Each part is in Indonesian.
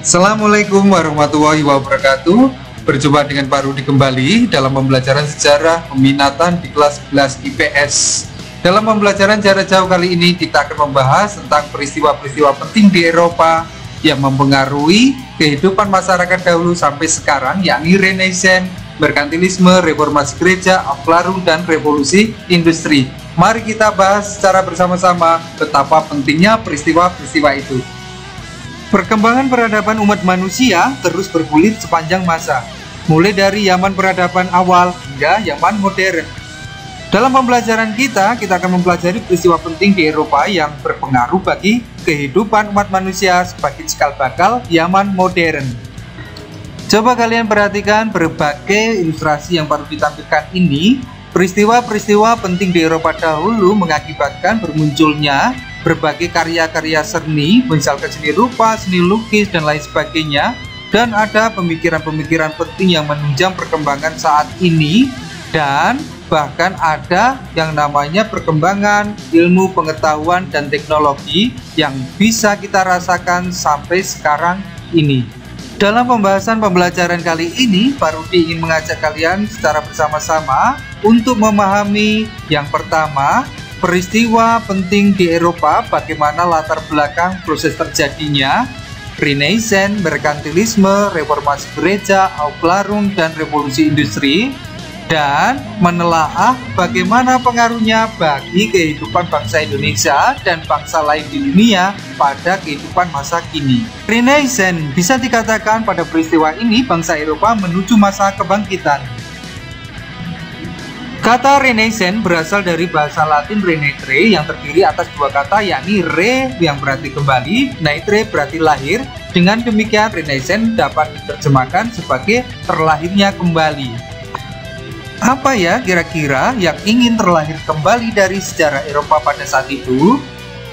Assalamualaikum warahmatullahi wabarakatuh. Berjumpa dengan Pak Rudi kembali dalam pembelajaran sejarah peminatan di kelas 11 IPS. Dalam pembelajaran jarak jauh kali ini kita akan membahas tentang peristiwa-peristiwa penting di Eropa yang mempengaruhi kehidupan masyarakat dahulu sampai sekarang, yakni Renaissance, merkantilisme, reformasi gereja, Aufklärung, dan revolusi industri. Mari kita bahas secara bersama-sama betapa pentingnya peristiwa-peristiwa itu. Perkembangan peradaban umat manusia terus bergulir sepanjang masa, mulai dari zaman peradaban awal hingga zaman modern. Dalam pembelajaran kita akan mempelajari peristiwa penting di Eropa yang berpengaruh bagi kehidupan umat manusia sebagai cikal bakal zaman modern. Coba kalian perhatikan berbagai ilustrasi yang baru ditampilkan ini. Peristiwa-peristiwa penting di Eropa dahulu mengakibatkan bermunculnya berbagai karya-karya seni, misalkan seni rupa, seni lukis, dan lain sebagainya. Dan ada pemikiran-pemikiran penting yang menunjang perkembangan saat ini, dan bahkan ada yang namanya perkembangan ilmu pengetahuan dan teknologi yang bisa kita rasakan sampai sekarang ini. Dalam pembahasan pembelajaran kali ini, Pak Rudi ingin mengajak kalian secara bersama-sama untuk memahami yang pertama, peristiwa penting di Eropa, bagaimana latar belakang proses terjadinya Renaissance, merkantilisme, reformasi gereja, Aufklärung, dan revolusi industri, dan menelaah bagaimana pengaruhnya bagi kehidupan bangsa Indonesia dan bangsa lain di dunia pada kehidupan masa kini. Renaissance bisa dikatakan pada peristiwa ini bangsa Eropa menuju masa kebangkitan. Kata Renaissance berasal dari bahasa Latin renaître yang terdiri atas dua kata, yakni re yang berarti kembali, naître berarti lahir. Dengan demikian Renaissance dapat diterjemahkan sebagai terlahirnya kembali. Apa ya kira-kira yang ingin terlahir kembali dari sejarah Eropa pada saat itu?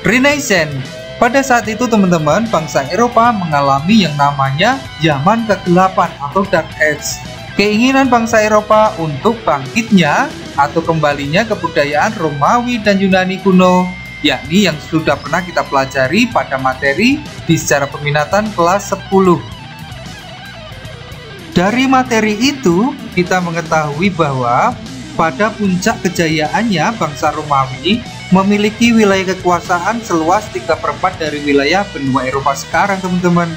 Renaissance. Pada saat itu teman-teman, bangsa Eropa mengalami yang namanya zaman kegelapan atau Dark Age. Keinginan bangsa Eropa untuk bangkitnya atau kembalinya kebudayaan Romawi dan Yunani kuno, yakni yang sudah pernah kita pelajari pada materi di sejarah peminatan kelas 10. Dari materi itu, kita mengetahui bahwa pada puncak kejayaannya bangsa Romawi memiliki wilayah kekuasaan seluas 3/4 dari wilayah benua Eropa sekarang, teman-teman.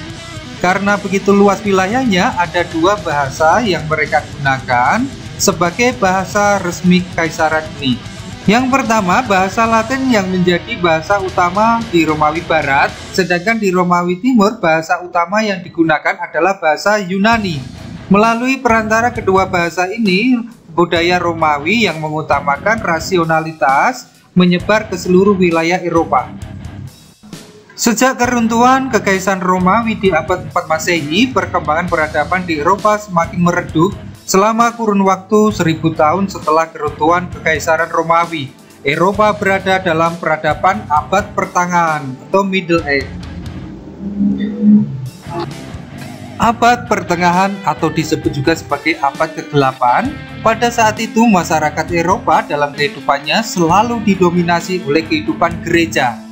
Karena begitu luas wilayahnya, ada dua bahasa yang mereka gunakan sebagai bahasa resmi kekaisaran ini. Yang pertama, bahasa Latin yang menjadi bahasa utama di Romawi Barat, sedangkan di Romawi Timur bahasa utama yang digunakan adalah bahasa Yunani. Melalui perantara kedua bahasa ini, budaya Romawi yang mengutamakan rasionalitas menyebar ke seluruh wilayah Eropa. Sejak keruntuhan Kekaisaran Romawi di abad 4 Masehi, perkembangan peradaban di Eropa semakin meredup selama kurun waktu 1000 tahun setelah keruntuhan Kekaisaran Romawi. Eropa berada dalam peradaban abad pertengahan atau Middle Age. Abad pertengahan atau disebut juga sebagai abad ke-8, pada saat itu masyarakat Eropa dalam kehidupannya selalu didominasi oleh kehidupan gereja.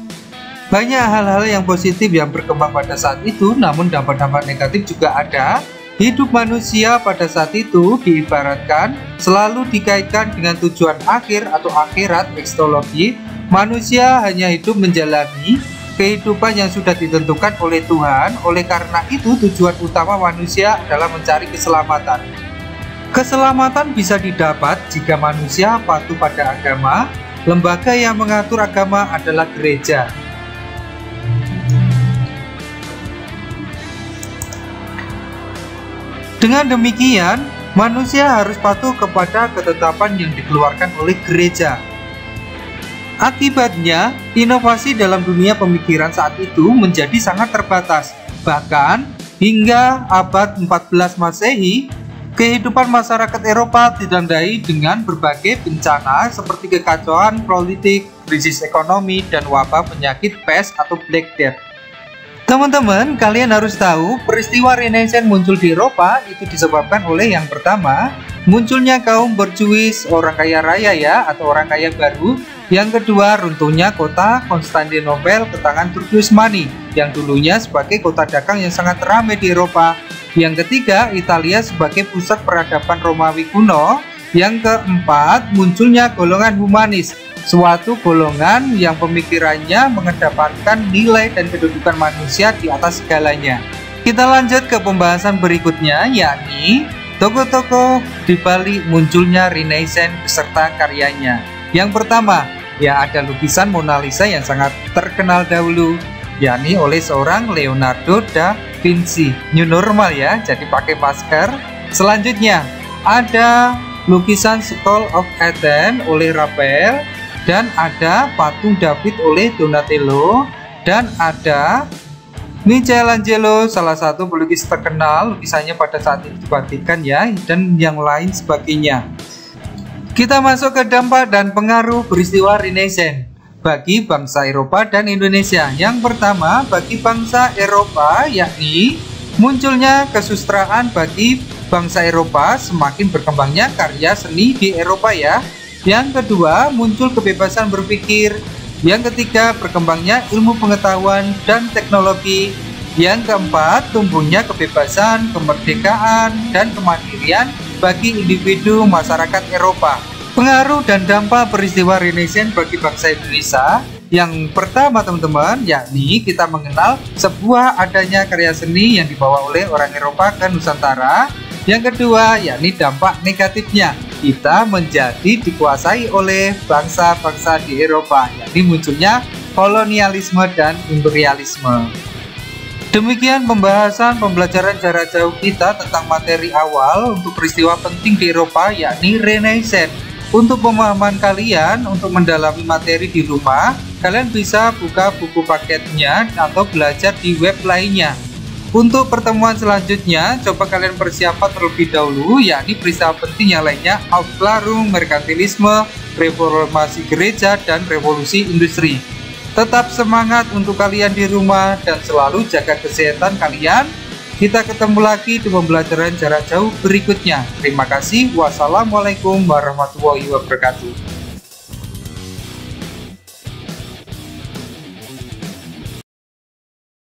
Banyak hal-hal yang positif yang berkembang pada saat itu, namun dampak-dampak negatif juga ada. Hidup manusia pada saat itu diibaratkan selalu dikaitkan dengan tujuan akhir atau akhirat, ekstologi. Manusia hanya hidup menjalani kehidupan yang sudah ditentukan oleh Tuhan. Oleh karena itu tujuan utama manusia adalah mencari keselamatan. Keselamatan bisa didapat jika manusia patuh pada agama. Lembaga yang mengatur agama adalah gereja. Dengan demikian, manusia harus patuh kepada ketetapan yang dikeluarkan oleh gereja. Akibatnya, inovasi dalam dunia pemikiran saat itu menjadi sangat terbatas. Bahkan, hingga abad 14 Masehi, kehidupan masyarakat Eropa ditandai dengan berbagai bencana seperti kekacauan politik, krisis ekonomi, dan wabah penyakit pes atau Black Death. Teman-teman, kalian harus tahu peristiwa Renaissance muncul di Eropa itu disebabkan oleh yang pertama, munculnya kaum borjuis, orang kaya raya ya, atau orang kaya baru. Yang kedua, runtuhnya kota Konstantinopel ke tangan Turki Utsmani yang dulunya sebagai kota dagang yang sangat ramai di Eropa. Yang ketiga, Italia sebagai pusat peradaban Romawi kuno. Yang keempat, munculnya golongan humanis, suatu golongan yang pemikirannya mengedepankan nilai dan kedudukan manusia di atas segalanya. Kita lanjut ke pembahasan berikutnya, yakni tokoh-tokoh di balik munculnya Renaissance beserta karyanya. Yang pertama, ya ada lukisan Mona Lisa yang sangat terkenal dahulu, yakni oleh seorang Leonardo da Vinci. New normal ya, jadi pakai masker. Selanjutnya, ada lukisan Skull of Athens oleh Raphael, dan ada patung David oleh Donatello, dan ada Michelangelo, salah satu pelukis terkenal, lukisannya pada saat itu di Vatikan ya, dan yang lain sebagainya. Kita masuk ke dampak dan pengaruh peristiwa Renaissance bagi bangsa Eropa dan Indonesia. Yang pertama, bagi bangsa Eropa, yakni munculnya kesusilaan bagi bangsa Eropa, semakin berkembangnya karya seni di Eropa ya. Yang kedua, muncul kebebasan berpikir. Yang ketiga, berkembangnya ilmu pengetahuan dan teknologi. Yang keempat, tumbuhnya kebebasan, kemerdekaan, dan kemandirian bagi individu masyarakat Eropa. Pengaruh dan dampak peristiwa Renaissance bagi bangsa Indonesia. Yang pertama teman-teman, yakni kita mengenal sebuah adanya karya seni yang dibawa oleh orang Eropa ke Nusantara. Yang kedua, yakni dampak negatifnya, kita menjadi dikuasai oleh bangsa-bangsa di Eropa, yakni munculnya kolonialisme dan imperialisme. Demikian pembahasan pembelajaran jarak jauh kita tentang materi awal untuk peristiwa penting di Eropa, yakni Renaissance. Untuk pemahaman kalian, untuk mendalami materi di rumah, kalian bisa buka buku paketnya atau belajar di web lainnya. Untuk pertemuan selanjutnya, coba kalian persiapan terlebih dahulu, yakni peristiwa penting yang lainnya, Aufklärung, merkantilisme, reformasi gereja, dan revolusi industri. Tetap semangat untuk kalian di rumah dan selalu jaga kesehatan kalian. Kita ketemu lagi di pembelajaran jarak jauh berikutnya. Terima kasih. Wassalamualaikum warahmatullahi wabarakatuh.